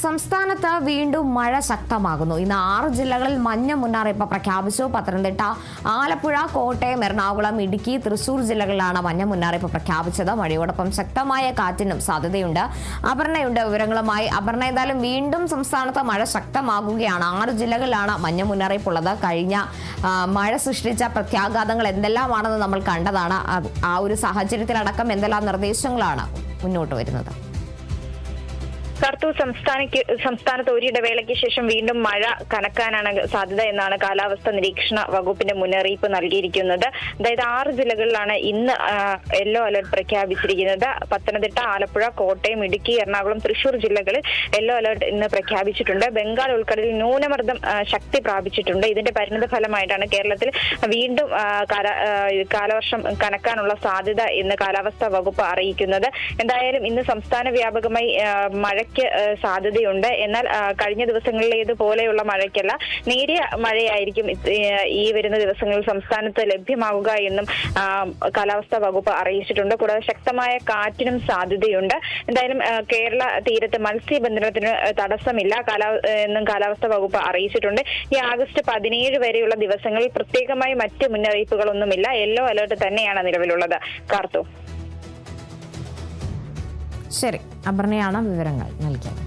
സംസ്ഥാനത്ത് വീണ്ടും മഴ ശക്തമാകുന്നു. ഇന്ന് 6 ജില്ലകളിൽ മഞ്ഞ മുന്നറിയിപ്പ് പ്രഖ്യാപിച്ചു. പത്തനംതിട്ട, ആലപ്പുഴ, കോട്ടയം, എറണാകുളം, ഇടുക്കി, തൃശൂർ ജില്ലകളിലാണ് മഞ്ഞ മുന്നറിയിപ്പ് പ്രഖ്യാപിച്ചത്. മഴയോടൊപ്പം ശക്തമായ കാറ്റിനും സാധ്യതയുണ്ട്. അപർണയുണ്ട് വിവരങ്ങളുമായി. അപർണ, ഏതായാലും വീണ്ടും സംസ്ഥാനത്ത് മഴ ശക്തമാകുകയാണ്. 6 ജില്ലകളിലാണ് മഞ്ഞ മുന്നറിയിപ്പുള്ളത്. കഴിഞ്ഞ മഴ സൃഷ്ടിച്ച പ്രത്യാഘാതങ്ങൾ എന്തെല്ലാമാണെന്ന് നമ്മൾ കണ്ടതാണ്. ആ ഒരു സാഹചര്യത്തിലടക്കം എന്തെല്ലാം നിർദ്ദേശങ്ങളാണ് മുന്നോട്ട് വരുന്നത്? കർത്തൂർ സംസ്ഥാനത്ത് ഒരിടവേളയ്ക്ക് ശേഷം വീണ്ടും മഴ കനക്കാനാണ് സാധ്യത എന്നാണ് കാലാവസ്ഥാ നിരീക്ഷണ വകുപ്പിന്റെ മുന്നറിയിപ്പ് നൽകിയിരിക്കുന്നത്. അതായത് 6 ജില്ലകളിലാണ് ഇന്ന് യെല്ലോ അലർട്ട് പ്രഖ്യാപിച്ചിരിക്കുന്നത്. പത്തനംതിട്ട, ആലപ്പുഴ, കോട്ടയം, ഇടുക്കി, എറണാകുളം, തൃശൂർ ജില്ലകളിൽ യെല്ലോ അലർട്ട് ഇന്ന് പ്രഖ്യാപിച്ചിട്ടുണ്ട്. ബംഗാൾ ഉൾക്കടലിൽ ന്യൂനമർദ്ദം ശക്തി പ്രാപിച്ചിട്ടുണ്ട്. ഇതിന്റെ പരിണിത ഫലമായിട്ടാണ് കേരളത്തിൽ വീണ്ടും കാലവർഷം കനക്കാനുള്ള സാധ്യത എന്ന് കാലാവസ്ഥാ വകുപ്പ് അറിയിക്കുന്നത്. എന്തായാലും ഇന്ന് സംസ്ഥാന വ്യാപകമായി മഴയ്ക്ക് സാധ്യതയുണ്ട്. എന്നാൽ കഴിഞ്ഞ ദിവസങ്ങളിലേതുപോലെയുള്ള മഴയ്ക്കല്ല, നേരിയ മഴയായിരിക്കും ഈ വരുന്ന ദിവസങ്ങളിൽ സംസ്ഥാനത്ത് ലഭ്യമാവുക എന്നും കാലാവസ്ഥാ വകുപ്പ് അറിയിച്ചിട്ടുണ്ട്. കൂടാതെ ശക്തമായ കാറ്റിനും സാധ്യതയുണ്ട്. എന്തായാലും കേരള തീരത്ത് മത്സ്യബന്ധനത്തിന് തടസ്സമില്ല എന്നും കാലാവസ്ഥാ വകുപ്പ് അറിയിച്ചിട്ടുണ്ട്. ഈ ആഗസ്റ്റ് 17 വരെയുള്ള ദിവസങ്ങളിൽ പ്രത്യേകമായി മറ്റ് മുന്നറിയിപ്പുകളൊന്നുമില്ല. യെല്ലോ അലർട്ട് തന്നെയാണ് നിലവിലുള്ളത്. കാർത്തു. ശരി, അപർണയാണ് വിവരങ്ങൾ നൽകിയത്.